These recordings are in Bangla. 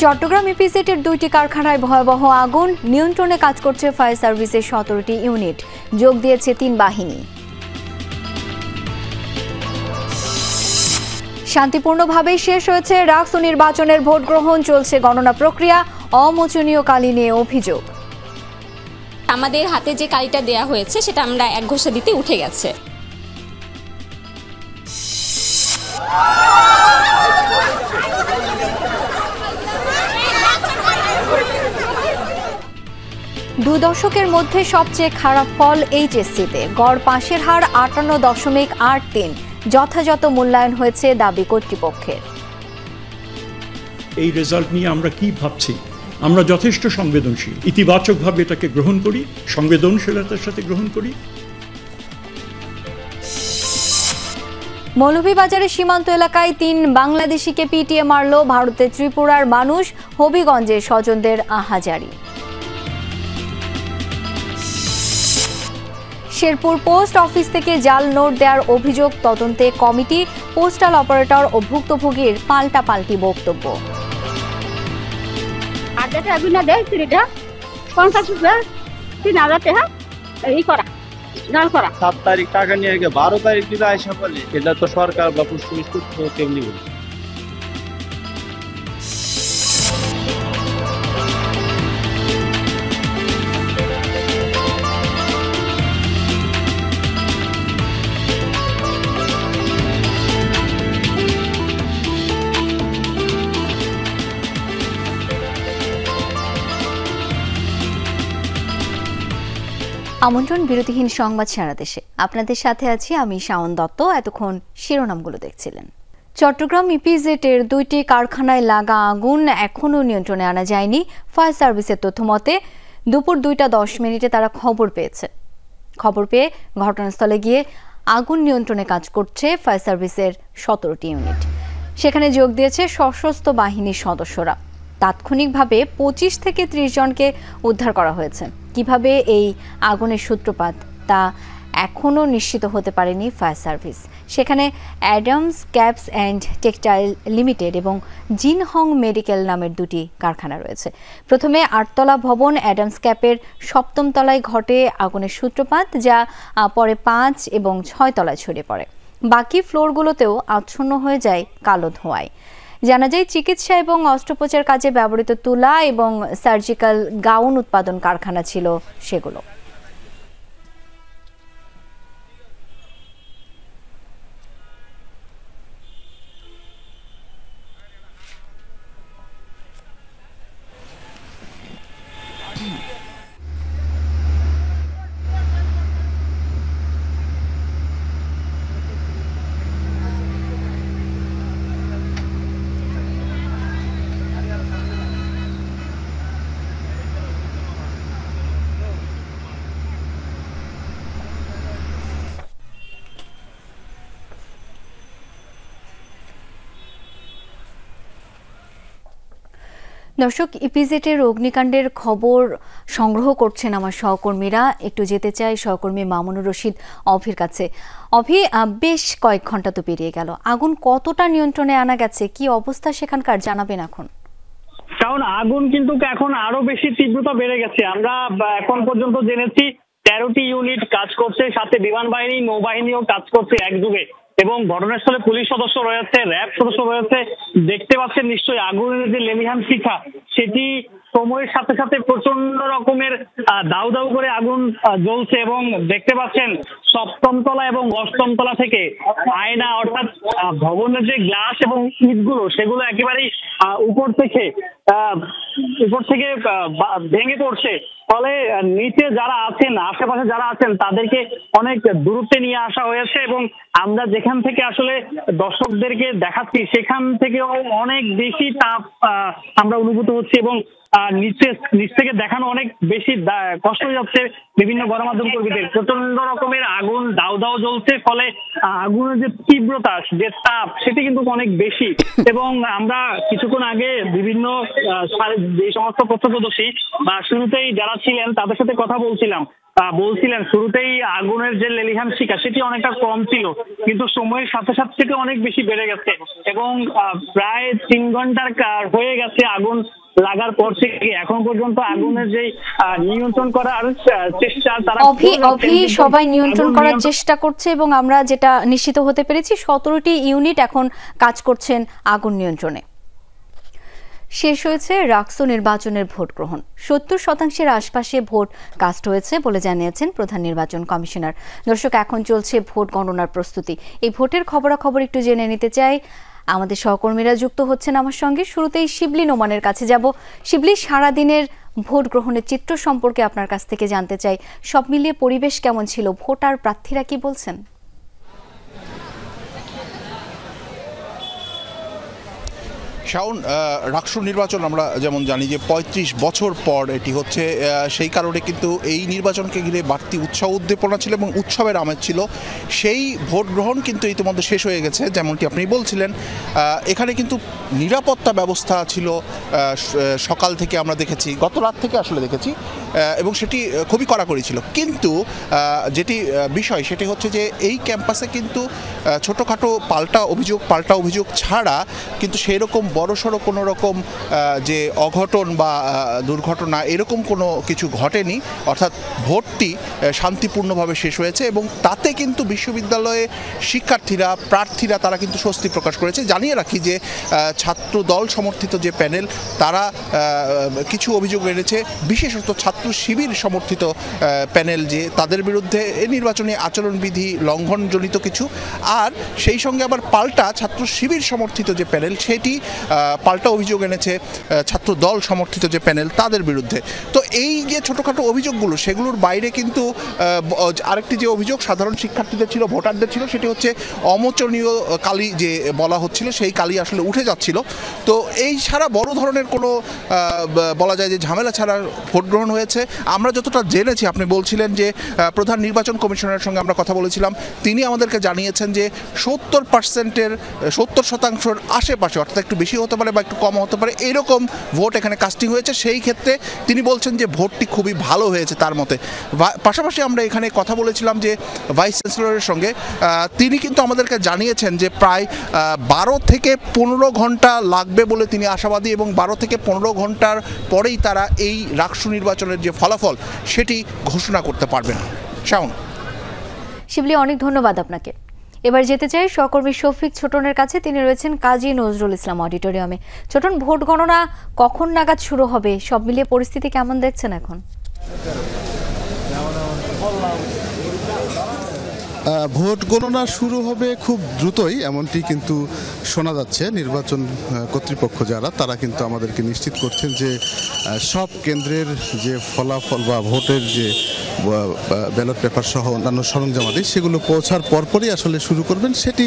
চট্টগ্রাম ইপিজেডের 2টি কারখানায় ভয়াবহ আগুন, নিয়ন্ত্রণে কাজ করছে ফায়ার সার্ভিসের 17টি ইউনিট, যোগ দিয়েছে 3 বাহিনী। শান্তিপূর্ণভাবে শেষ হয়েছে রাকসু নির্বাচনের ভোট গ্রহণ, চলছে গণনা প্রক্রিয়া, অমোচনীয় কালি নিয়ে অভিযোগ। আমাদের হাতে যে কালিটা দেয়া হয়েছে সেটা আমরা একঘষা দিতে উঠে গেছে। দু দশকের মধ্যে সবচেয়ে খারাপ ফল এইচএসসিতে, গড় পাশের হার 58.83, যথাযথ মূল্যায়ন হয়েছে দাবি কর্তৃপক্ষের। এই রেজাল্ট নিয়ে আমরা কি ভাবছি? আমরা যথেষ্ট সংবেদনশীল, ইতিবাচকভাবে এটাকে গ্রহণ করি, সংবেদনশীলতার সাথে গ্রহণ করি। মৌলভীবাজারের সীমান্ত এলাকায় 3 বাংলাদেশিকে পিটিয়ে মারল ভারতের ত্রিপুরার মানুষ, হবিগঞ্জে স্বজনদের আহাজারি। শেরপুর পোস্ট অফিস থেকে জাল নোট দেওয়ার অভিযোগ, তদন্তে কমিটি, পোস্টাল অপারেটর ও ভুক্তভোগীর পাল্টাপাল্টি বক্তব্য। 7 তারিখ টাকা নিয়ে 12 তারিখ দিলে আইসা বলে, এটা তো সরকার বা কেমনি বলে। আমন্ত্রণ বিরতিহীন সংবাদ সারা দেশে, আপনাদের সাথে আছি আমি শাওন দত্ত। এতক্ষণ শিরোনামগুলো দেখছিলেন। চট্টগ্রাম ইপিজেডের 2টি কারখানায় লাগা আগুন এখনও নিয়ন্ত্রণে আনা যায়নি। ফায়ার সার্ভিসের তথ্য মতে দুপুর 2:10 তারা খবর পেয়ে ঘটনাস্থলে গিয়ে আগুন নিয়ন্ত্রণে কাজ করছে ফায়ার সার্ভিসের 17টি ইউনিট। সেখানে যোগ দিয়েছে সশস্ত্র বাহিনীর সদস্যরা। তাৎক্ষণিকভাবে 25 থেকে 30 জনকে উদ্ধার করা হয়েছে। কিভাবে এই আগুনের সূত্রপাত তা এখনও নিশ্চিত হতে পারেনি ফায়ার সার্ভিস। সেখানে Adams caps and textile limited এবং জিনহং মেডিকেল নামের 2টি কারখানা রয়েছে। প্রথমে 8তলা ভবন অ্যাডামস ক্যাপের 7ম তলায় ঘটে আগুনের সূত্রপাত, যা পরে 5 এবং 6 তলায় ছড়িয়ে পড়ে। বাকি ফ্লোরগুলোতেও আচ্ছন্ন হয়ে যায় কালো ধোঁয়ায়। জানা যায় চিকিৎসা এবং অস্ত্রোপচার কাজে ব্যবহৃত তুলা এবং সার্জিক্যাল গাউন উৎপাদন কারখানা ছিল সেগুলো। দর্শক, ইপিজেডের অগ্নিকাণ্ডের খবর সংগ্রহ করছেন আমার সহকর্মীরা। একটু যেতে চাই সহকর্মী মামুনুর রশিদ অভির কাছে। অভি, বেশ কয়েক ঘন্টা তো পেরিয়ে গেল, আগুন কতটা নিয়ন্ত্রণে আনা গেছে, কি অবস্থা সেখানকার জানাবেন এখন? কারণ আগুন কিন্তু এখন আরো বেশি তীব্রতা বেড়ে গেছে। আমরা এখন পর্যন্ত জেনেছি 13টি ইউনিট কাজ করছে, সাথে বিমান বাহিনী, নৌবাহিনীও কাজ করছে একযোগে, এবং ঘটনাস্থলে পুলিশ সদস্য রয়েছে, র্যাব সদস্য রয়েছে। দেখতে পাচ্ছেন নিশ্চয়ই আগুনের যে লেলিহান শিখা, সেটি সময়ের সাথে সাথে প্রচন্ড রকমের দাউ দাউ করে আগুন জ্বলছে, এবং দেখতে পাচ্ছেন 7ম তলা এবং 8ম তলা থেকে আয়না, অর্থাৎ ভবনের যে গ্লাস এবং ইটগুলো, সেগুলো একেবারেই উপর থেকে ভেঙে পড়ছে। ফলে নিচে যারা আছেন, আশেপাশে যারা আছেন, তাদেরকে অনেক দূরত্বে নিয়ে আসা হয়েছে, এবং আমরা যেখান থেকে আসলে দর্শকদেরকে দেখাচ্ছি সেখান থেকেও অনেক বেশি তাপ আমরা অনুভূত হচ্ছে, এবং নিচ থেকে দেখানো অনেক বেশি কষ্ট হয়ে যাচ্ছে বিভিন্ন গণমাধ্যম কর্মীদের। প্রচন্ড রকমের আগুন দাউ দাউ জ্বলছে, ফলে আগুনের যে তীব্রতা, যে তাপ, সেটি কিন্তু অনেক বেশি। এবং আমরা কিছুক্ষণ আগে বিভিন্ন যে সমস্ত প্রত্যক্ষদর্শী বা শুরুতেই যারা ছিলেন তাদের সাথে কথা বলছিলেন শুরুতেই আগুনের যে লেলিহান শিখা সেটি অনেকটা কম ছিল, কিন্তু সময়ের সাথে সাথে সেটি অনেক বেশি বেড়ে গেছে এবং প্রায় 3 ঘন্টার হয়ে গেছে আগুন লাগার পর থেকে এখন পর্যন্ত আগুনের যে নিয়ন্ত্রণ করার চেষ্টা তারা সবাই নিয়ন্ত্রণ করার চেষ্টা করছে এবং আমরা যেটা নিশ্চিত হতে পেরেছি 17টি ইউনিট এখন কাজ করছেন আগুন নিয়ন্ত্রণে। শেষ হয়েছে রাকসু নির্বাচনের ভোট গ্রহণ। 70% আশপাশে ভোট কাস্ট হয়েছে বলে জানিয়েছেন প্রধান নির্বাচন কমিশনার। দর্শক, এখন চলছে ভোট গণনার প্রস্তুতি। এই ভোটের খবরাখবর একটু জেনে নিতে চাই, আমাদের সহকর্মীরা যুক্ত হচ্ছেন আমার সঙ্গে। শুরুতেই শিবলি নোমানের কাছে যাব। শিবলি, সারাদিনের ভোট গ্রহণের চিত্র সম্পর্কে আপনার কাছ থেকে জানতে চাই। সব মিলিয়ে পরিবেশ কেমন ছিল? ভোটার প্রার্থীরা কি বলছেন? শাওন, রাকসু নির্বাচন আমরা যেমন জানি যে 35 বছর পর এটি হচ্ছে, সেই কারণে কিন্তু এই নির্বাচনকে ঘিরে বাড়তি উৎসাহ উদ্দীপনা ছিল এবং উৎসবের আমেজ ছিল। সেই ভোট গ্রহণ কিন্তু ইতিমধ্যে শেষ হয়ে গেছে, যেমনটি আপনি বলছিলেন। এখানে কিন্তু নিরাপত্তা ব্যবস্থা ছিল সকাল থেকে, আমরা দেখেছি, গত রাত থেকে আসলে দেখেছি, এবং সেটি খুবই কড়াকড়ি ছিল। কিন্তু যেটি বিষয় সেটি হচ্ছে যে এই ক্যাম্পাসে কিন্তু ছোটোখাটো পাল্টা অভিযোগ ছাড়া কিন্তু সেই রকম বড়সড় কোনো রকম যে অঘটন বা দুর্ঘটনা এরকম কোনো কিছু ঘটেনি। অর্থাৎ ভোটটি শান্তিপূর্ণভাবে শেষ হয়েছে এবং তাতে কিন্তু বিশ্ববিদ্যালয়ে শিক্ষার্থীরা, প্রার্থীরা তারা কিন্তু স্বস্তি প্রকাশ করেছে। জানিয়ে রাখি যে ছাত্র দল সমর্থিত যে প্যানেল তারা কিছু অভিযোগ এনেছে, বিশেষত ছাত্র শিবির সমর্থিত প্যানেল, যে তাদের বিরুদ্ধে নির্বাচনী আচরণবিধি লঙ্ঘনজনিত কিছু, আর সেই সঙ্গে আবার পাল্টা ছাত্র শিবির সমর্থিত যে প্যানেল সেটি পাল্টা অভিযোগ এনেছে ছাত্র দল সমর্থিত যে প্যানেল তাদের বিরুদ্ধে। তো এই যে ছোটোখাটো অভিযোগগুলো, সেগুলোর বাইরে কিন্তু আরেকটি যে অভিযোগ সাধারণ শিক্ষার্থীদের ছিল, ভোটারদের ছিল, সেটি হচ্ছে অমোচনীয় কালি যে বলা হচ্ছিল, সেই কালি আসলে উঠে যাচ্ছিল। তো এই ছাড়া বড় ধরনের কোনো বলা যায় যে ঝামেলা ছাড়া ভোট গ্রহণ হয়েছে। আমরা যতটা জেনেছি, আপনি বলছিলেন যে প্রধান নির্বাচন কমিশনারের সঙ্গে আমরা কথা বলেছিলাম, তিনি আমাদেরকে জানিয়েছেন যে 70% আশেপাশে, অর্থাৎ একটু বেশি হতে পারে বা একটু কম হতে পারে, এরকম ভোট এখানে কাস্টিং হয়েছে। সেই ক্ষেত্রে তিনি বলছেন যে ভোটটি খুবই ভালো হয়েছে তার মতে। পাশাপাশি আমরা এখানে কথা বলেছিলাম যে ভাইস চ্যান্সেলরের সঙ্গে, তিনি কিন্তু আমাদেরকে জানিয়েছেন যে প্রায় 12 থেকে 15 ঘন্টা লাগবে বলে তিনি আশাবাদী এবং 12 থেকে 15 ঘন্টার পরেই তারা এই রাকসু নির্বাচনের যে ফলাফল সেটি ঘোষণা করতে পারবেন। শাওন। শিবলি, অনেক ধন্যবাদ আপনাকে। এবার যেতে চাই সহকর্মী শফিক ছোটনের কাছে। তিনি রয়েছেন কাজী নজরুল ইসলাম অডিটোরিয়ামে। ছোটন, ভোট গণনা কখন নাগাদ শুরু হবে? সব মিলিয়ে পরিস্থিতি কেমন দেখছেন এখন? ভোট গণনা শুরু হবে খুব দ্রুতই, এমনটি কিন্তু শোনা যাচ্ছে। নির্বাচন কর্তৃপক্ষ যারা, তারা কিন্তু আমাদেরকে নিশ্চিত করছেন যে সব কেন্দ্রের যে ফলাফল বা ভোটের যে ব্যালট পেপার সহ অন্যান্য সরঞ্জামাদি সেগুলো পৌঁছার পরপরই আসলে শুরু করবেন। সেটি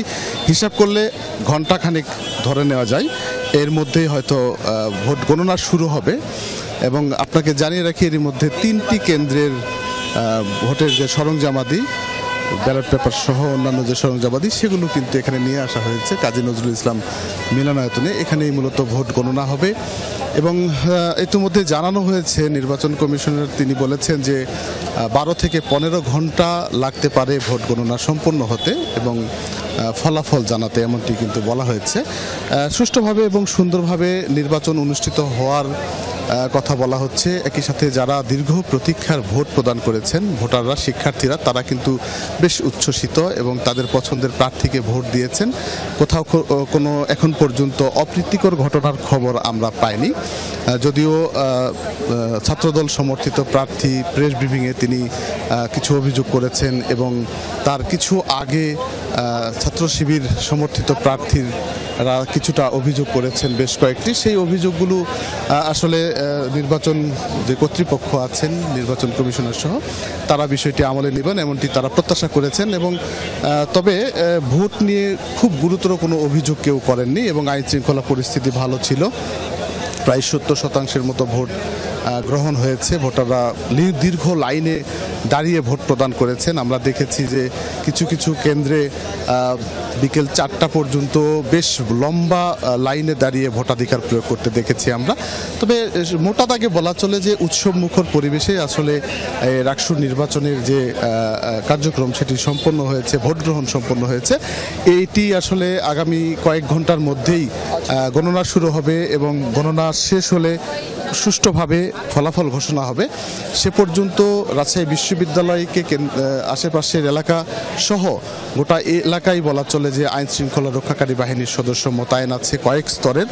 হিসাব করলে ঘণ্টাখানেক ধরে নেওয়া যায়, এর মধ্যেই হয়তো ভোট গণনা শুরু হবে। এবং আপনাকে জানিয়ে রাখি, এর মধ্যে 3টি কেন্দ্রের ভোটের যে সরঞ্জামাদি, ব্যালট পেপার সহ অন্যান্য যে সরঞ্জামাদি, সেগুলো কিন্তু এখানে নিয়ে আসা হয়েছে কাজী নজরুল ইসলাম মিলনায়তনে। এখানেই মূলত ভোট গণনা হবে। এবং ইতিমধ্যে জানানো হয়েছে নির্বাচন কমিশনার, তিনি বলেছেন যে 12 থেকে 15 ঘন্টা লাগতে পারে ভোট গণনা সম্পন্ন হতে এবং ফলাফল জানাতে, এমনটি কিন্তু বলা হয়েছে। সুষ্ঠুভাবে এবং সুন্দরভাবে নির্বাচন অনুষ্ঠিত হওয়ার কথা বলা হচ্ছে। একই সাথে যারা দীর্ঘ প্রতীক্ষার ভোট প্রদান করেছেন, ভোটাররা, শিক্ষার্থীরা, তারা কিন্তু বেশ উচ্ছ্বসিত এবং তাদের পছন্দের প্রার্থীকে ভোট দিয়েছেন। কোথাও কোনো এখন পর্যন্ত অপ্রীতিকর ঘটনার খবর আমরা পাইনি। যদিও ছাত্রদল সমর্থিত প্রার্থী প্রেস ব্রিফিংয়ে তিনি কিছু অভিযোগ করেছেন এবং তার কিছু আগে ছাত্র শিবির সমর্থিত প্রার্থীরা কিছুটা অভিযোগ করেছেন, বেশ কয়েকটি। সেই অভিযোগগুলো আসলে নির্বাচন যে কর্তৃপক্ষ আছেন, নির্বাচন কমিশনার সহ, তারা বিষয়টি আমলে নেবেন এমনটি তারা প্রত্যাশা করেছেন। এবং তবে ভোট নিয়ে খুব গুরুতর কোনো অভিযোগ কেউ করেননি এবং আইন শৃঙ্খলা পরিস্থিতি ভালো ছিল। প্রায় 70% মতো ভোট গ্রহণ হয়েছে। ভোটাররা দীর্ঘ লাইনে দাঁড়িয়ে ভোট প্রদান করেছেন। আমরা দেখেছি যে কিছু কিছু কেন্দ্রে বিকেল 4টা পর্যন্ত বেশ লম্বা লাইনে দাঁড়িয়ে ভোটাধিকার প্রয়োগ করতে দেখেছি আমরা। তবে মোটা দাগে বলা চলে যে উৎসব মুখর পরিবেশে আসলে রাকসুর নির্বাচনের যে কার্যক্রম সেটি সম্পন্ন হয়েছে, ভোট গ্রহণ সম্পন্ন হয়েছে। এইটি আসলে আগামী কয়েক ঘন্টার মধ্যেই গণনা শুরু হবে এবং গণনা শেষ হলে সুষ্ঠুভাবে ফলাফল ঘোষণা হবে। সে পর্যন্ত রাজশাহী বিশ্ববিদ্যালয়কে আশেপাশের এলাকা সহ গোটা এলাকায় বলা চলে যে আইন শৃঙ্খলা রক্ষাকারী বাহিনীর সদস্য মোতায়েন আছে, কয়েক স্তরের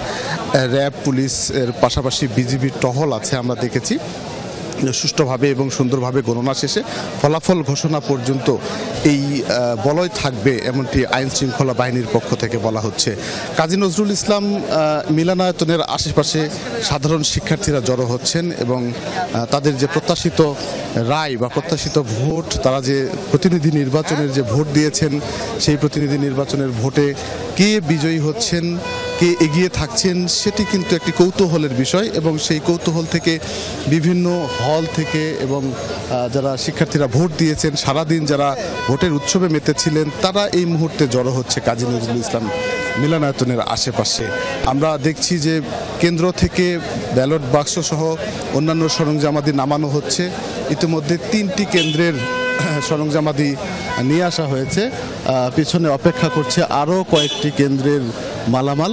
র্যাব, পুলিশের পাশাপাশি বিজিবির টহল আছে। আমরা দেখেছি সুষ্ঠুভাবে এবং সুন্দরভাবে গণনা শেষে ফলাফল ঘোষণা পর্যন্ত এই বলয় থাকবে, এমনটি আইন শৃঙ্খলা বাহিনীর পক্ষ থেকে বলা হচ্ছে। কাজী নজরুল ইসলাম মিলনায়তনের আশেপাশে সাধারণ শিক্ষার্থীরা জড়ো হচ্ছেন এবং তাদের যে প্রত্যাশিত রায় বা প্রত্যাশিত ভোট, তারা যে প্রতিনিধি নির্বাচনের যে ভোট দিয়েছেন সেই প্রতিনিধি নির্বাচনের ভোটে কে বিজয়ী হচ্ছেন, কে এগিয়ে থাকছেন সেটি কিন্তু একটি কৌতূহলের বিষয় এবং সেই কৌতূহল থেকে বিভিন্ন হল থেকে এবং যারা শিক্ষার্থীরা ভোট দিয়েছেন, সারাদিন যারা ভোটের উৎসবে মেতেছিলেন, তারা এই মুহূর্তে জড়ো হচ্ছে কাজী নজরুল ইসলাম মিলনায়তনের আশেপাশে। আমরা দেখছি যে কেন্দ্র থেকে ব্যালট বাক্স সহ অন্যান্য সরঞ্জামাদি নামানো হচ্ছে। ইতিমধ্যে 3টি কেন্দ্রের সরঞ্জামাদি নিয়ে আসা হয়েছে। পিছনে অপেক্ষা করছে আরও কয়েকটি কেন্দ্রের মালামাল।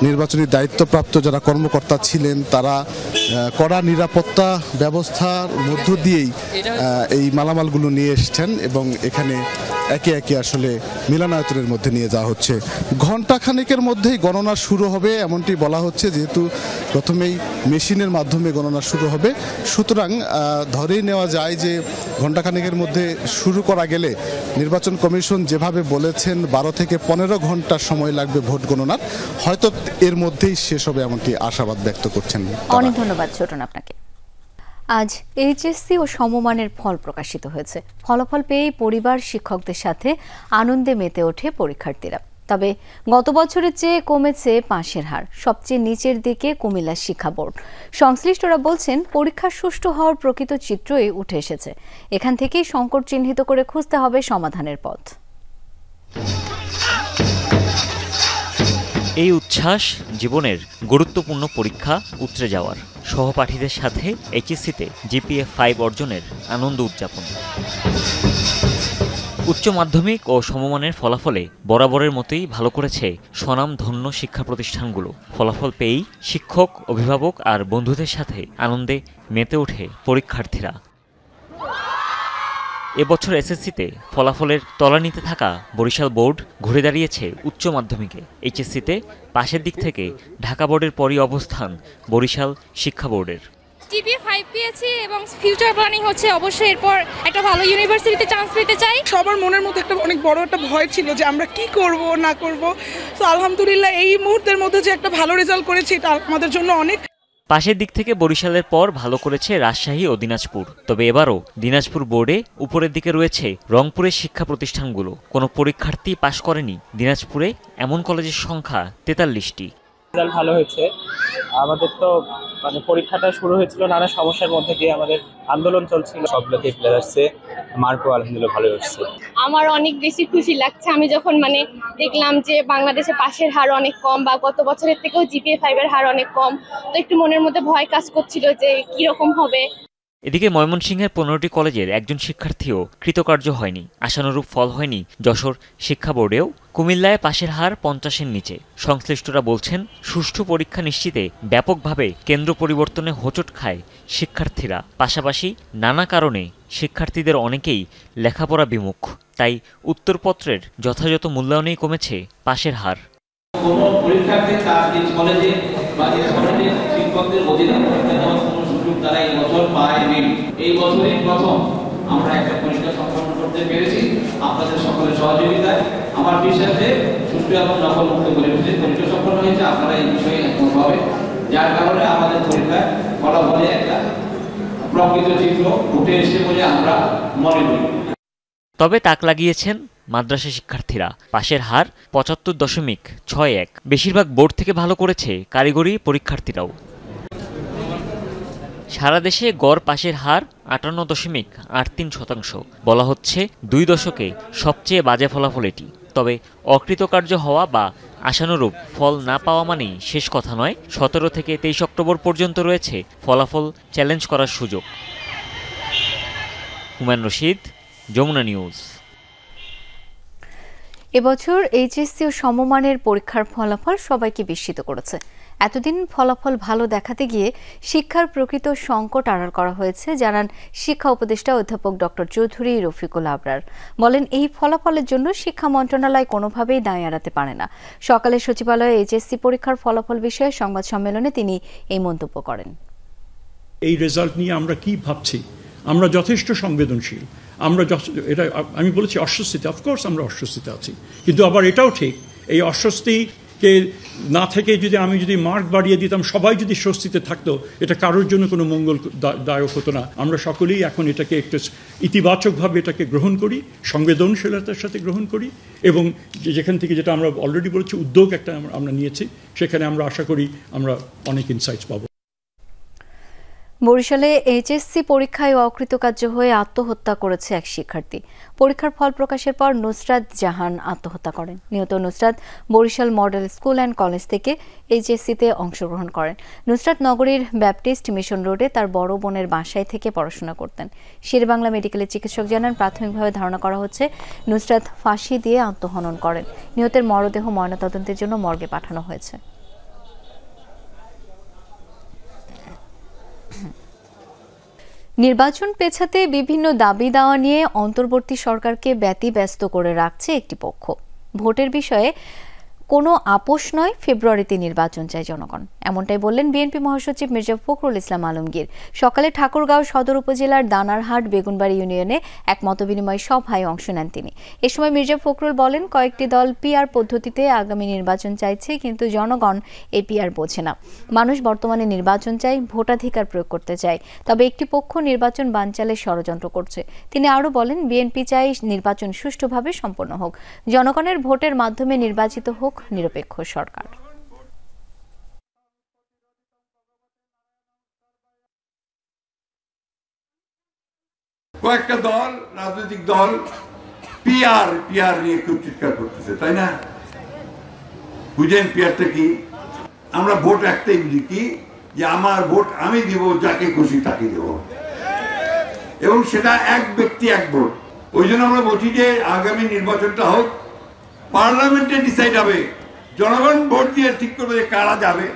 নির্বাচনী দায়িত্বপ্রাপ্ত যারা কর্মকর্তা ছিলেন তারা কড়া নিরাপত্তা ব্যবস্থার মধ্য দিয়েই এই মালামালগুলো নিয়ে এসেছেন এবং এখানে একে একে আসলে মিলনায়তনের মধ্যে নিয়ে যাওয়া হচ্ছে। ঘণ্টাখানেকের মধ্যেই গণনা শুরু হবে এমনটি বলা হচ্ছে, যেহেতু প্রথমেই মেশিনের মাধ্যমে গণনা শুরু হবে। সুতরাং ধরেই নেওয়া যায় যে ঘণ্টাখানেকের মধ্যে শুরু করা গেলে নির্বাচন কমিশন যেভাবে বলেছেন 12 থেকে 15 ঘন্টা সময় লাগবে ভোট গণনার, হয়তো এর মধ্যেই শেষ হবে এমনটি আশাবাদ ব্যক্ত করছেন। অনেক ধন্যবাদ ছোটন আপনাকে। আজ এইচএসসি ও সমমানের ফল প্রকাশিত হয়েছে। ফলাফল পেয়ে পরিবার শিক্ষকদের সাথে আনন্দে মেতে ওঠে পরীক্ষার্থীরা। তবে গত বছরের চেয়ে কমেছে পাশের হার। সবচেয়ে নিচের দিকে কুমিল্লা শিক্ষা বোর্ড। সংশ্লিষ্টরা বলছেন পরীক্ষা সুষ্ঠু হওয়ার প্রকৃত চিত্রই উঠে এসেছে। এখান থেকেই সংকট চিহ্নিত করে খুঁজতে হবে সমাধানের পথ। এই উচ্ছ্বাস জীবনের গুরুত্বপূর্ণ পরীক্ষা উতরে যাওয়ার, সহপাঠীদের সাথে এইচএসসিতে জিপিএ 5 অর্জনের আনন্দ উদযাপন। উচ্চ মাধ্যমিক ও সমমানের ফলাফলে বরাবরের মতোই ভালো করেছে স্বনামধন্য শিক্ষা প্রতিষ্ঠানগুলো। ফলাফল পেয়েই শিক্ষক, অভিভাবক আর বন্ধুদের সাথে আনন্দে মেতে ওঠে পরীক্ষার্থীরা। এবছর এসএসসিতে ফলাফলের তলানিতে থাকা বরিশাল বোর্ড ঘুরে দাঁড়িয়েছে উচ্চ মাধ্যমিকে। এইচএসসিতে পাশের দিক থেকে ঢাকা বোর্ডের পরই অবস্থান বরিশাল শিক্ষা বোর্ডের। জিপিএ 5 পেয়েছি এবং ফিউচার প্ল্যানিং হচ্ছে অবশ্যই এরপর একটা ভালো ইউনিভার্সিটিতে চান্স পেতে চাই। সবার মনের মধ্যে একটা অনেক বড় একটা ভয় ছিল যে আমরা কি করব না করব। তো আলহামদুলিল্লাহ এই মুহূর্তের মধ্যে যে একটা ভালো রেজাল্ট করেছি এটা আমাদের জন্য অনেক। পাশের দিক থেকে বরিশালের পর ভালো করেছে রাজশাহী ও দিনাজপুর। তবে এবারও দিনাজপুর বোর্ডে উপরের দিকে রয়েছে রংপুরের শিক্ষা প্রতিষ্ঠানগুলো। কোনো পরীক্ষার্থী পাশ করেনি দিনাজপুরে এমন কলেজের সংখ্যা 43টি। রেজাল্ট ভালো হয়েছে। আমাদের তো পরীক্ষাটা শুরু হয়েছিল নানা সমস্যার মধ্যে দিয়ে, আমাদের আন্দোলন চলছিল, সবগুলোতে প্লেয়ার আসছে, মার্কও আলহামদুলিল্লাহ ভালো হচ্ছে। আমার অনেক বেশি খুশি লাগছে আমি যখন দেখলাম যে বাংলাদেশে পাশের হার অনেক কম বা গত বছরের থেকেও জিপিএ 5 এর হার অনেক কম। তো একটু মনের মধ্যে ভয় কাজ করছিল যে কিরকম হবে। এদিকে ময়মনসিংহের 15টি কলেজের একজন শিক্ষার্থীও কৃতকার্য হয়নি। আশানুরূপ ফল হয়নি যশোর শিক্ষা বোর্ডেও। কুমিল্লায় পাশের হার 50-এর নিচে। সংশ্লিষ্টরা বলছেন সুষ্ঠু পরীক্ষা নিশ্চিতে ব্যাপকভাবে কেন্দ্র পরিবর্তনে হোঁচট খায় শিক্ষার্থীরা। পাশাপাশি নানা কারণে শিক্ষার্থীদের অনেকেই লেখাপড়া বিমুখ। তাই উত্তরপত্রের যথাযথ মূল্যায়নেই কমেছে পাশের হার। কোনো পরীক্ষার্থী তার নিজ কলেজে বা নিজ কলেজের শিক্ষকদের অধীনে পরীক্ষা দেওয়ার কোনো সুযোগ তারা এই বছর পায়নি। এই বছরই প্রথম আমরা একটা পরীক্ষা সম্পন্ন করতে পেরেছি আপনাদের সকলের সহযোগিতায়। আমার বিশ্বাস যে সুষ্ঠু এবং নকলমুক্ত পরীক্ষা সম্পন্ন হয়েছে, আপনারা এই বিষয়ে একমত হবে, যার কারণে আমাদের পরীক্ষায় ফলাফলে একটা প্রকৃত চিত্র উঠে এসে বলে আমরা মনে করি। তবে তাক লাগিয়েছেন মাদ্রাসা শিক্ষার্থীরা। পাশের হার 75.61। বেশিরভাগ বোর্ড থেকে ভালো করেছে কারিগরি পরীক্ষার্থীরাও। সারা দেশে গড় পাশের হার 58.83%। বলা হচ্ছে 2 দশকে সবচেয়ে বাজে ফলাফল এটি। তবে অকৃতকার্য হওয়া বা আশানুরূপ ফল না পাওয়া মানেই শেষ কথা নয়। 17 থেকে 23 অক্টোবর পর্যন্ত রয়েছে ফলাফল চ্যালেঞ্জ করার সুযোগ। হুমায়ুন রশিদ, যমুনা নিউজ। এবছর এইচএসসি ও সমমানের পরীক্ষার ফলাফল সবাইকে বিস্মিত করেছে। এতদিন ফলাফল ভালো দেখাতে গিয়ে শিক্ষার প্রকৃত সংকট আড়াল করা হয়েছে জানান শিক্ষা উপদেষ্টা অধ্যাপক ডক্টর চৌধুরী রফিকুল আবরার। বলেন, এই ফলাফলের জন্য শিক্ষা মন্ত্রণালয় কোনোভাবেই দায় এড়াতে পারে না। সকালে সচিবালয়ে এইচএসসি পরীক্ষার ফলাফল বিষয়ে সংবাদ সম্মেলনে তিনি এই মন্তব্য করেন। এই রেজাল্ট নিয়ে আমরা কি ভাবছি? আমরা যথেষ্ট সংবেদনশীল। এটা আমি বলেছি অস্বস্তিতে, অফকোর্স আমরা অস্বস্তিতে আছি, কিন্তু আবার এটাও ঠিক এই অস্বস্তিকে না থেকে আমি যদি মার্ক বাড়িয়ে দিতাম, সবাই যদি স্বস্তিতে থাকতো, এটা কারোর জন্য কোনো মঙ্গলদায়ক হতো না। আমরা সকলেই এখন এটাকে একটু ইতিবাচকভাবে এটাকে গ্রহণ করি, সংবেদনশীলতার সাথে গ্রহণ করি, এবং যেখান থেকে যেটা আমরা অলরেডি বলেছি উদ্যোগ একটা আমরা নিয়েছি, সেখানে আমরা আশা করি আমরা অনেক ইনসাইটস পাবো। বরিশালে এইচএসসি পরীক্ষায় অকৃতকার্য হয়ে আত্মহত্যা করেছে এক শিক্ষার্থী। পরীক্ষার ফল প্রকাশের পর নুসরাত জাহান আত্মহত্যা করেন। নিহত Nusrat Barishal model school and college থেকে এইচএসসিতে অংশগ্রহণ করেন। নুসরাত নগরীর ব্যাপটিস্ট মিশন রোডে তার বড় বোনের বাসায় থেকে পড়াশোনা করতেন। শেরেবাংলা মেডিকেলের চিকিৎসক জানান, প্রাথমিকভাবে ধারণা করা হচ্ছে নুসরাত ফাঁসি দিয়ে আত্মহনন করেন। নিহতের মরদেহ ময়নাতদন্তের জন্য মর্গে পাঠানো হয়েছে। নির্বাচন পেছাতে বিভিন্ন দাবি দাওয়া নিয়ে অন্তর্বর্তী সরকারকে ব্যতিব্যস্ত করে রাখছে একটি পক্ষ। ভোটের বিষয়ে কোনো আপোষ নয়, ফেব্রুয়ারিতে নির্বাচন চায় জনগণ, এমনটাই বললেন বিএনপি মহাসচিব মির্জা ফখরুল ইসলাম আলমগীর। সকালে ঠাকুরগাঁও সদর উপজেলার দানারহাট বেগুনবাড়ি ইউনিয়নে এক মতবিনিময় সভায় অংশ নেন তিনি। এ সময় মির্জা ফখরুল বলেন, কয়েকটি দল পিআর পদ্ধতিতে আগামী নির্বাচন চাইছে, কিন্তু জনগণ এই পিআর বোঝে না। মানুষ বর্তমানে নির্বাচন চায়, ভোটাধিকার প্রয়োগ করতে চায়, তবে একটি পক্ষ নির্বাচন বানচালে ষড়যন্ত্র করছে। তিনি আরও বলেন, বিএনপি চায় নির্বাচন সুষ্ঠুভাবে সম্পন্ন হোক, জনগণের ভোটের মাধ্যমে নির্বাচিত হোক নিরপেক্ষ সরকার। কয়েকটা দল, রাজনৈতিক দল পিআর নিয়ে খুব চিৎকার করতেছে, তাই না? বুঝেন পিআরটা কি? আমরা ভোট একটাই বুঝি কি, যে আমার ভোট আমি দিব, যাকে খুশি তাকে দেব, এবং সেটা এক ব্যক্তি এক ভোট। ওই জন্য আমরা বলছি যে আগামী নির্বাচনটা হোক, পার্লামেন্টে ডিসাইড হবে, জনগণ ভোট দিয়ে ঠিক করবে যে কারা যাবে,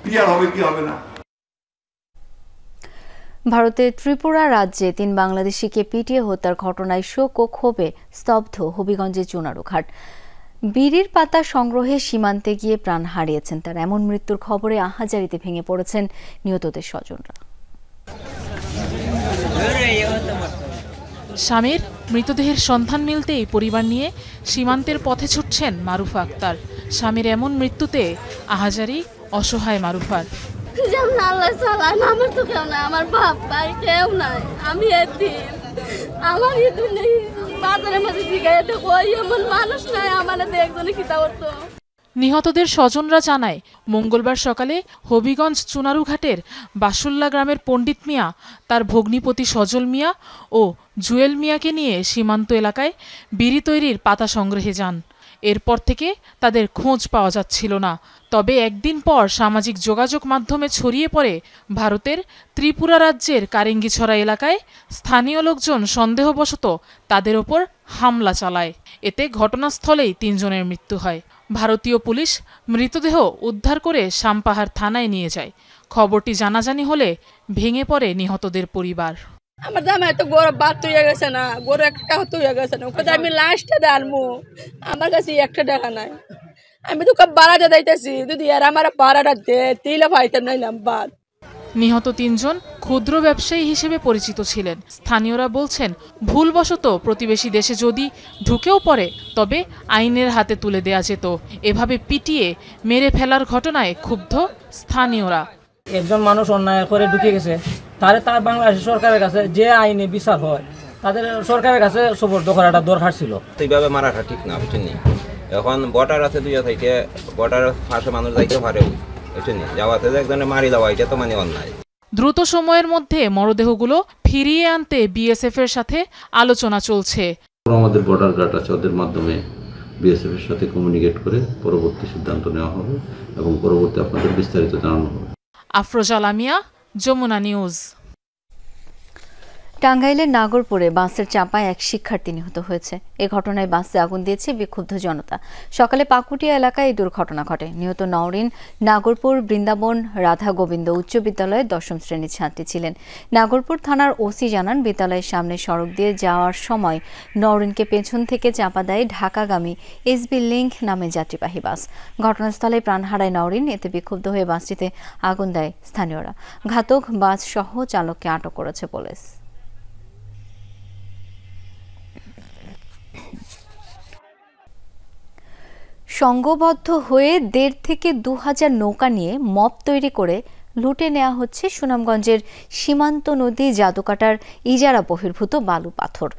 পিআর হবে কি হবে না। ভারতের ত্রিপুরা রাজ্যে 3 বাংলাদেশিকে পিটিয়ে হত্যার ঘটনায় শোক ও ক্ষোভে স্তব্ধ হবিগঞ্জের চুনারুঘাট। বিড়ির পাতা সংগ্রহে সীমান্তে গিয়ে প্রাণ হারিয়েছেন তার। এমন মৃত্যুর খবরে আহাজারিতে ভেঙে পড়েছেন নিহতদের স্বজনরা। স্বামীর মৃতদেহের সন্ধান মিলতেই পরিবার নিয়ে সীমান্তের পথে ছুটছেন মারুফা আক্তার। স্বামীর এমন মৃত্যুতে আহাজারি, অসহায় মারুফার। আল্লাহ চালান, আমার তো কেউ নাই, আমার বাপ ভাই কেউ নাই, আমি আমার বাজারের মধ্যে জিগাইতে কই এমন মানুষ নাই, আমার একজনে খিতা করতো। নিহতদের স্বজনরা জানায়, মঙ্গলবার সকালে হবিগঞ্জ চুনারুঘাটের বাসুল্লা গ্রামের পণ্ডিত মিয়া তার ভগ্নিপতি সজল মিয়া ও জুয়েল মিয়াকে নিয়ে সীমান্ত এলাকায় বিড়ি তৈরির পাতা সংগ্রহে যান। এরপর থেকে তাদের খোঁজ পাওয়া যাচ্ছিল না। তবে একদিন পর সামাজিক যোগাযোগ মাধ্যমে ছড়িয়ে পড়ে ভারতের ত্রিপুরা রাজ্যের কারেঙ্গিছড়া এলাকায় স্থানীয় লোকজন সন্দেহবশত তাদের ওপর হামলা চালায়। এতে ঘটনাস্থলেই 3 জনের মৃত্যু হয়। ভারতীয় পুলিশ মৃতদেহ উদ্ধার করে সামপাহাড় থানায় নিয়ে যায়। খবরটি জানাজানি হলে ভেঙে পড়ে নিহতদের পরিবার। আমার জামাই তো গরু বাদ তুই গেছে না, গরু একটা তুই গেছে না, কোথায় আমি লাস্টে দাঁড়বো, আমার কাছে একটা টাকা নাই, আমি তো বাড়াতে দিতেছি, যদি আর আমার বাড়াটা দে তিলে পাইতে নাইলাম বাদ। নিহত 3 জন ক্ষুদ্র ব্যবসায়ী হিসেবে পরিচিত ছিলেন। স্থানীয়রা বলছেন, ভুলবশত প্রতিবেশী দেশে যদি ঢুকেও পড়ে তবে আইনের হাতে তুলে দেয়া যেত। এভাবে পিটিয়ে মেরে ফেলার ঘটনায় ক্ষুব্ধ স্থানীয়রা। একজন মানুষ অন্যায় করে ঢুকে গেছে, তার বাংলাদেশ সরকারের কাছে যে আইনে বিচার হয় তাদের সরকারের কাছে সুপর্দ করাটা দরকার ছিল। এইভাবে মারাটা ঠিক না, বুঝছেন? এখন বর্ডার আছে, দুইটা থেকে বর্ডার পাশে মানুষ যাইতে পারে, বুঝছেন? যাওয়াতে একজনে মারি দেওয়া, এটা তো মানে অন্যায়। দ্রুত সময়ের মধ্যে মরদেহগুলো ফিরিয়ে আনতে বিএসএফ এর সাথে আলোচনা চলছে। আমাদের বর্ডার গার্ড আছে, ওদের মাধ্যমে বিএসএফ এর সাথে কমিউনিকেট করে পরবর্তী সিদ্ধান্ত নেওয়া হবে এবং পরবর্তী আপনাদের বিস্তারিত জানানো হবে। আফরোজা লামিয়া, যমুনা নিউজ। টাঙ্গাইলের নাগরপুরে বাসের চাপায় এক শিক্ষার্থী নিহত হয়েছে। এ ঘটনায় বাসে আগুন দিয়েছে বিক্ষুব্ধ জনতা। সকালে পাকুটিয়া এলাকায় এই দুর্ঘটনা ঘটে। নিহত নওরিন নাগরপুর বৃন্দাবন রাধা গোবিন্দ উচ্চ বিদ্যালয়ের 10ম শ্রেণীর ছাত্রী ছিলেন। নাগরপুর থানার ওসি জানান, বিদ্যালয়ের সামনে সড়ক দিয়ে যাওয়ার সময় নওরিনকে পেছন থেকে চাপা দেয় ঢাকাগামী এসবি লিংক নামে যাত্রীবাহী বাস। ঘটনাস্থলে প্রাণ হারায় নওরিন। এতে বিক্ষুব্ধ হয়ে বাসটিতে আগুন দেয় স্থানীয়রা। ঘাতক বাস সহ চালককে আটক করেছে পুলিশ। সংঘবদ্ধ হয়ে 1.5 থেকে 2,000 নৌকা নিয়ে মব তৈরি করে লুটে নেওয়া হচ্ছে সুনামগঞ্জের সীমান্ত নদী জাদুকাটার ইজারা বহির্ভূত বালু পাথর।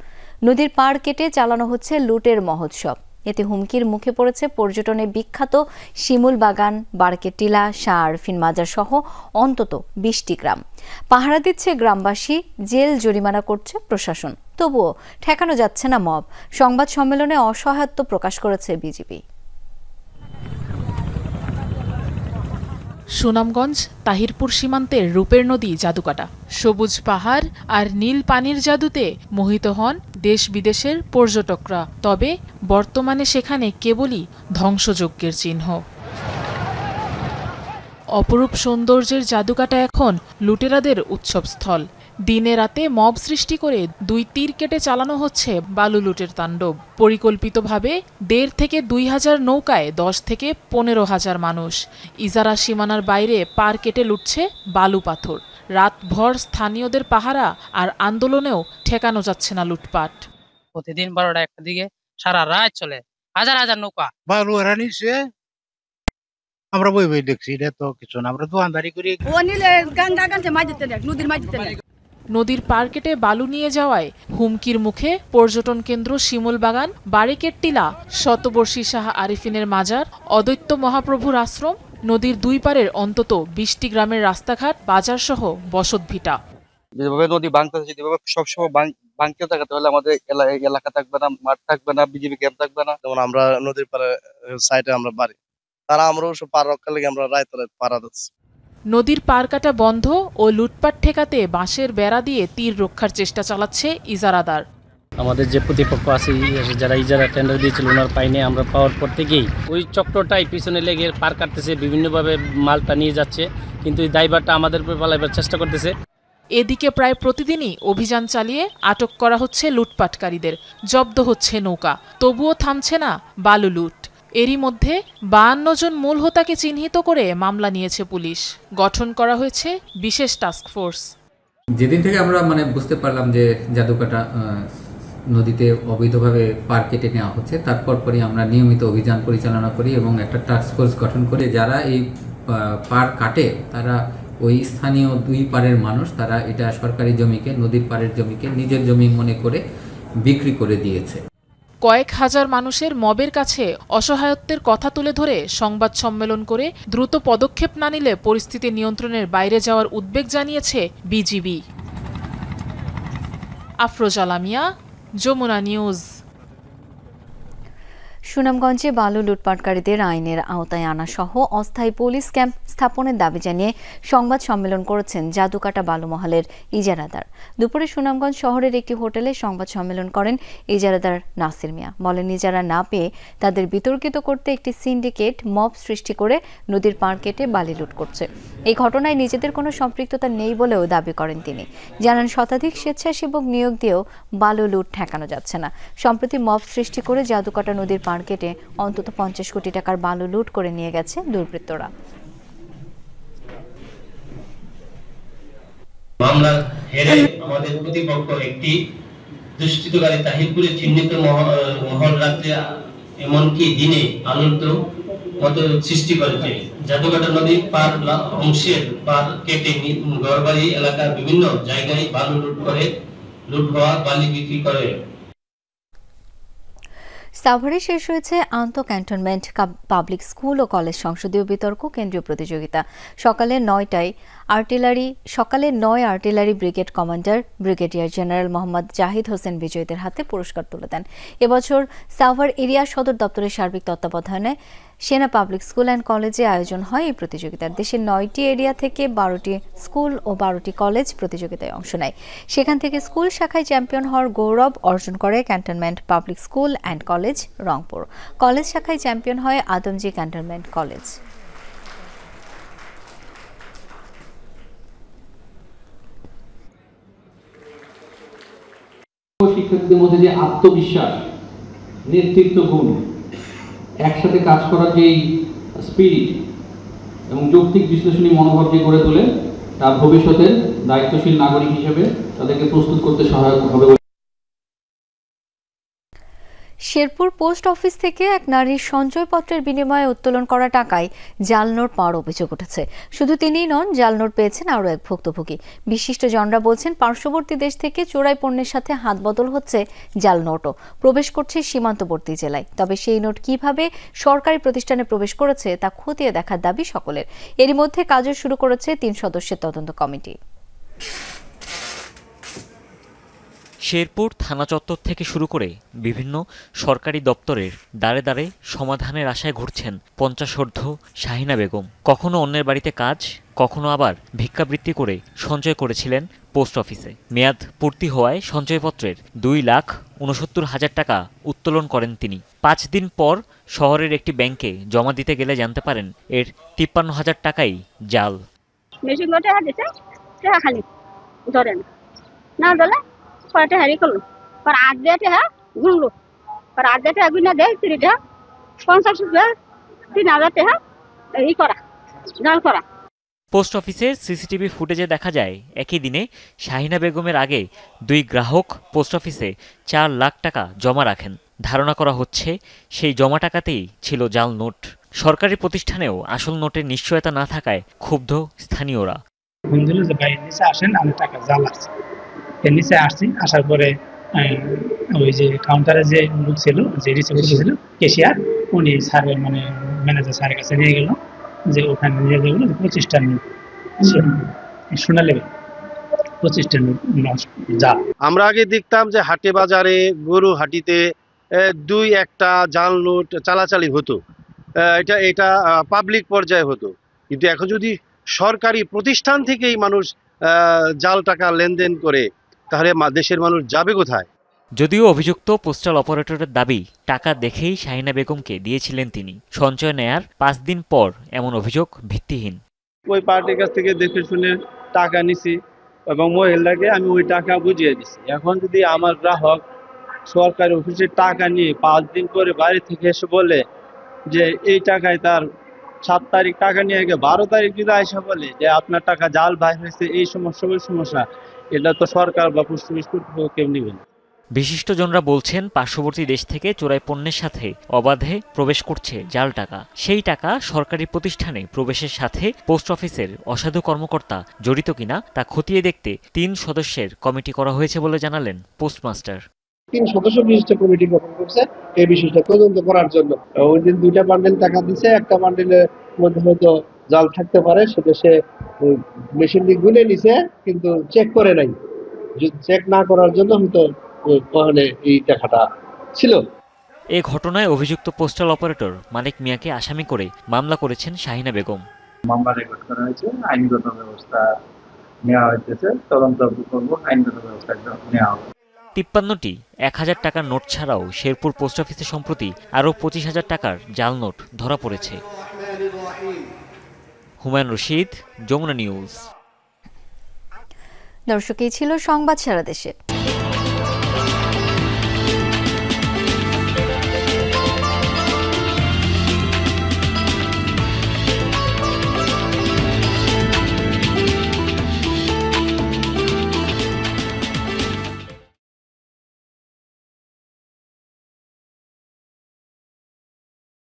নদীর পাড় কেটে চালানো হচ্ছে লুটের মহোৎসব। এতে হুমকির মুখে পড়েছে পর্যটনে বিখ্যাত শিমুল বাগান, বারকের টিলা, শাহ আরফিন মাজার সহ অন্তত 20টি গ্রাম। পাহারা দিচ্ছে গ্রামবাসী, জেল জরিমানা করছে প্রশাসন। তবুও ঠেকানো যাচ্ছে না মব। সংবাদ সম্মেলনে অসহায়ত্ব প্রকাশ করেছে বিজিবি। সুনামগঞ্জ তাহিরপুর সীমান্তের রূপের নদী জাদুকাটা। সবুজ পাহাড় আর নীল পানির জাদুতে মোহিত হন দেশ বিদেশের পর্যটকরা। তবে বর্তমানে সেখানে কেবলই ধ্বংসযজ্ঞের চিহ্ন। অপরূপ সৌন্দর্যের জাদুকাটা এখন লুটেরাদের উৎসবস্থল। দিনে রাতে মব সৃষ্টি করে 2 তীর কেটে চালানো হচ্ছে বালু লুটের তাণ্ডব। পরিকল্পিতভাবে 1.5 থেকে 2,000 নৌকায় 10 থেকে 15,000 মানুষ। ইজারা সীমানার বাইরে পার কেটে লুটছে বালু পাথর। রাতভর স্থানীয়দের পাহারা আর আন্দোলনেও ঠেকানো যাচ্ছে না লুটপাট। প্রতিদিন 12টা-1টার দিকে সারা রাত চলে, হাজার হাজার নৌকা বালু হারানিছে। আমরা বই বই দেখছি, এটা তো কিছু না, আমরা দোকানদারি করি। নদীর পার কেটে বালু নিয়ে যাওয়ায় হুমকির মুখে পর্যটন কেন্দ্র শিমুল বাগান, বারিকের টিলা, শতবর্ষী শাহ আরিফিনের মাজার, অদ্বৈত মহাপ্রভুর আশ্রম, নদীর 2 পারের অন্তত 20টি গ্রামের রাস্তাঘাট, বাজার সহ বসত ভিটা। যেভাবে নদী ভাঙতেছে, যেভাবে সবসময় ভাঙতে থাকে, তাহলে আমাদের এলাকা থাকবে না, মাঠ থাকবে না, বিজেপি ক্যাম্প থাকবে না। যেমন আমরা নদীর পারে সাইডে আমরা বাড়ি, তারা আমরাও সব পার রক্ষার লাগে আমরা রায় পাড়া দিচ্ছি। নদীর পার কাটা বন্ধ ও লুটপাট ঠেকাতে বাঁশের বেড়া দিয়ে তীর রক্ষার চেষ্টা চালাচ্ছে ইজারাদার। আমাদের যে প্রতিপক্ষ আছে, যারা ইজারা টেন্ডার দিয়েছিল, ওনার পাইনে আমরা পাওয়ার পর থেকেই ওই চক্রটাই পিছনে লেগে পার কাটতেছে, বিভিন্নভাবে মালটা নিয়ে যাচ্ছে, কিন্তু এই দায়ভারটা আমাদের উপর পালাইবার চেষ্টা করতেছে। এদিকে প্রায় প্রতিদিনই অভিযান চালিয়ে আটক করা হচ্ছে লুটপাটকারীদের, জব্দ হচ্ছে নৌকা। তবুও থামছে না বালু লুট। এরই মধ্যে 52 জন মূল হোতাকে চিহ্নিত করে মামলা নিয়েছে পুলিশ। গঠন করা হয়েছে বিশেষ টাস্কফোর্স। যেদিন থেকে আমরা বুঝতে পারলাম যে জাদুকাটা নদীতে অবৈধভাবে পার কেটে নেওয়া হচ্ছে, তারপর পরই আমরা নিয়মিত অভিযান পরিচালনা করি এবং একটা টাস্কফোর্স গঠন করে যারা এই পার কাটে তারা ওই স্থানীয় 2 পারের মানুষ, তারা এটা সরকারি জমিকে, নদীর পাড়ের জমিকে নিজের জমি মনে করে বিক্রি করে দিয়েছে। কয়েক হাজার মানুষের মবের কাছে অসহায়ত্বের কথা তুলে ধরে সংবাদ সম্মেলন করে দ্রুত পদক্ষেপ না নিলে পরিস্থিতি নিয়ন্ত্রণের বাইরে যাওয়ার উদ্বেগ জানিয়েছে বিজিবি। আফরোজা লামিয়া, যমুনা নিউজ। সুনামগঞ্জে বালু লুটপাটকারীদের আইনের আওতায় আনা সহ অস্থায়ী পুলিশ ক্যাম্প স্থাপনের দাবি জানিয়ে সংবাদ সম্মেলন করেছেন জাদুকাটা বালুমহলের ইজারাদার। দুপুরে সুনামগঞ্জ শহরের একটি হোটেলে সংবাদ সম্মেলন করেন ইজারাদার নাসির মিয়া। বলেন, ইজারা না পেয়ে তাদের বিতর্কিত করতে একটি সিন্ডিকেট মব সৃষ্টি করে নদীর পাড় কেটে বালি লুট করছে। এই ঘটনায় নিজেদের কোনো সম্পৃক্ততা নেই বলেও দাবি করেন তিনি। জানান, শতাধিক স্বেচ্ছাসেবক নিয়োগ দিয়েও বালু লুট ঠেকানো যাচ্ছে না। সম্প্রতি মব সৃষ্টি করে জাদুকাটা নদীর পাড় কেটে অন্তত 50 কোটি টাকার বালু লুট করে নিয়ে গেছে দুর্বৃত্তরা। মামলা হেরে আমাদের প্রতিপক্ষ একটি দুষ্কৃতকারী তাহিরপুরে চিহ্নিত মহল রাত্রে এমনকি দিনে আলোড়িত মত সৃষ্টি করেছে। জাদুকাটা নদীর পার অংশের পার কেটে গড়বাড়ি এলাকার বিভিন্ন জায়গায় বালু লুট হওয়া বালি বিক্রি করে। সাভারে শেষ হয়েছে আন্তঃ ক্যান্টনমেন্ট পাবলিক স্কুল ও কলেজ সংসদীয় বিতর্ক কেন্দ্রীয় প্রতিযোগিতা। সকালে 9 artillery brigade commander brigadier general Mohammad Zahid Hossain বিজয়ীদের হাতে পুরস্কার তুলে দেন। এবছর সাভার এরিয়া সদর দপ্তরের সার্বিক তত্ত্বাবধানে সেনা পাবলিক স্কুল অ্যান্ড কলেজে আয়োজন হয় এই প্রতিযোগিতার। দেশের 9টি এরিয়া থেকে 12টি স্কুল ও 12টি কলেজ প্রতিযোগিতায় অংশ নেয়। সেখান থেকে স্কুল শাখায় চ্যাম্পিয়ন হওয়ার গৌরব অর্জন করে cantonment public school and college Rangpur. College শাখায় চ্যাম্পিয়ন হয় আদমজী ক্যান্টনমেন্ট কলেজ। শিক্ষার্থীদের মধ্যে যে আত্মবিশ্বাস, নেতৃত্ব গুণ, একসাথে কাজ করার যে স্পিরিট এবং যৌক্তিক বিশ্লেষণী মনোভাব যে গড়ে তোলে, তার ভবিষ্যতের দায়িত্বশীল নাগরিক হিসেবে তাদেরকে প্রস্তুত করতে সহায়ক হবে। শেরপুর পোস্ট অফিস থেকে এক নারীর সঞ্চয়পত্রের বিনিময়ে উত্তোলন করা টাকায় জাল নোট পাওয়ার অভিযোগ উঠেছে। শুধু তিনিই নন, জাল নোট পেয়েছেন আরও এক ভুক্তভোগী। বিশিষ্টজনরা বলছেন, পার্শ্ববর্তী দেশ থেকে চোরাই পণ্যের সাথে হাত বদল হচ্ছে জাল নোটও প্রবেশ করছে সীমান্তবর্তী জেলায়। তবে সেই নোট কিভাবে সরকারি প্রতিষ্ঠানে প্রবেশ করেছে তা খতিয়ে দেখার দাবি সকলের। এরই মধ্যে কাজও শুরু করেছে 3 সদস্যের তদন্ত কমিটি। শেরপুর থানা চত্বর থেকে শুরু করে বিভিন্ন সরকারি দপ্তরের দ্বারে দ্বারে সমাধানের আশায় ঘুরছেন 50ঊর্ধ্ব শাহিনা বেগম। কখনো অন্যের বাড়িতে কাজ, কখনো আবার ভিক্ষাবৃত্তি করে সঞ্চয় করেছিলেন পোস্ট অফিসে। মেয়াদ পূর্তি হওয়ায় সঞ্চয়পত্রের 2,69,000 টাকা উত্তোলন করেন তিনি। 5 দিন পর শহরের একটি ব্যাংকে জমা দিতে গেলে জানতে পারেন এর 53,000 টাকাই জাল। পরে হারি করলো, পর আট দিয়ে হ্যাঁ ঘুরলো, পর আট দিয়ে গুনা দেয় 3,000 টাকা এই করা জাল করা। পোস্ট অফিসের সিসিটিভি ফুটেজে দেখা যায় একই দিনে শাহিনা বেগমের আগে 2 গ্রাহক পোস্ট অফিসে 4 লাখ টাকা জমা রাখেন। ধারণা করা হচ্ছে সেই জমা টাকাতেই ছিল জাল নোট। সরকারি প্রতিষ্ঠানেও আসল নোটের নিশ্চয়তা না থাকায় ক্ষুব্ধ স্থানীয়রা। আসেন, আমি টাকা জাল আছে নিচে আসছি, আসার পরে ওই যে কাউন্টারে যে লোক ছিল, যে রিসিভার ছিল ক্যাশিয়ার, উনি স্যারের মানে ম্যানেজার স্যারের কাছে নিয়ে গেল যে ওখানে নিয়ে যাবো 25টা নোট শোনালে 25টা নোট জাল। আমরা আগে দেখতাম যে হাটে বাজারে, গরু হাটিতে 2-1টা জাল নোট চালাচালি হতো, এটা পাবলিক পর্যায়ে হতো। কিন্তু এখন যদি সরকারি প্রতিষ্ঠান থেকেই মানুষ জাল টাকা লেনদেন করে, তাহলে দেশের মানুষ যাবে কোথায়? যদিও অভিযুক্ত পোস্টাল অপারেটরের দাবি, টাকা দেখেই শাহিনা বেগমকে দিয়েছিলেন তিনি। সঞ্চয় নেয়ার 5 দিন পর এমন অভিযোগ ভিত্তিহীন। ওই পার্টির কাছ থেকে দেখে শুনে টাকা নিছি এবং মহিলাকে আমি ওই টাকা বুঝিয়ে দিছি। এখন যদি আমার গ্রাহক সরকারি অফিসে টাকা নিয়ে 5 দিন পরে বাড়ি থেকে এসে বলে যে এই টাকায় তার 7 তারিখ টাকা নিয়ে গিয়ে 12 তারিখ যদি আয়সা বলে যে আপনার টাকা জাল বাইর হয়েছে, এই সমস্যা ওই সমস্যা, এটা তো সরকার বা পোস্ট অফিস কর্তৃপক্ষ কেউ নেবেন। বিশিষ্টজনরা বলছেন, পার্শ্ববর্তী দেশ থেকে চোরাই পণ্যের সাথে অবাধে প্রবেশ করছে জাল টাকা। সেই টাকা সরকারি প্রতিষ্ঠানে প্রবেশের সাথে পোস্ট অফিসের অসাধু কর্মকর্তা জড়িত কিনা তা খতিয়ে দেখতে 3 সদস্যের কমিটি করা হয়েছে বলে জানালেন পোস্টমাস্টার। 3 সদস্য বিশিষ্ট কমিটি গঠন করছে এই বিষয়টা তদন্ত করার জন্য। ওই দিন 2টা বান্ডেল টাকা দিছে, একটা বান্ডেলের মধ্যে হয়তো জাল থাকতে পারে, সেটা সে মেশিন দিয়ে গুনে নিছে কিন্তু চেক করে নাই। চেক না করার জন্য হয়তো ওখানে এই টাকাটা ছিল। এ ঘটনায় অভিযুক্ত পোস্টাল অপারেটর মানিক মিয়াকে আসামি করে মামলা করেছেন শাহিনা বেগম। মামলা রেকর্ড করা হয়েছে, আইনগত ব্যবস্থা নেওয়া হয়েছে, তদন্ত করব, আইনগত ব্যবস্থা নেওয়া হবে। 53টি 1000 টাকার নোট ছাড়াও শেরপুর পোস্ট অফিসে সম্প্রতি আরও 25,000 টাকার জাল নোট ধরা পড়েছে। হুমায়ুন রশিদ, যমুনা নিউজ। দর্শক, এই ছিল সংবাদ সারা দেশে।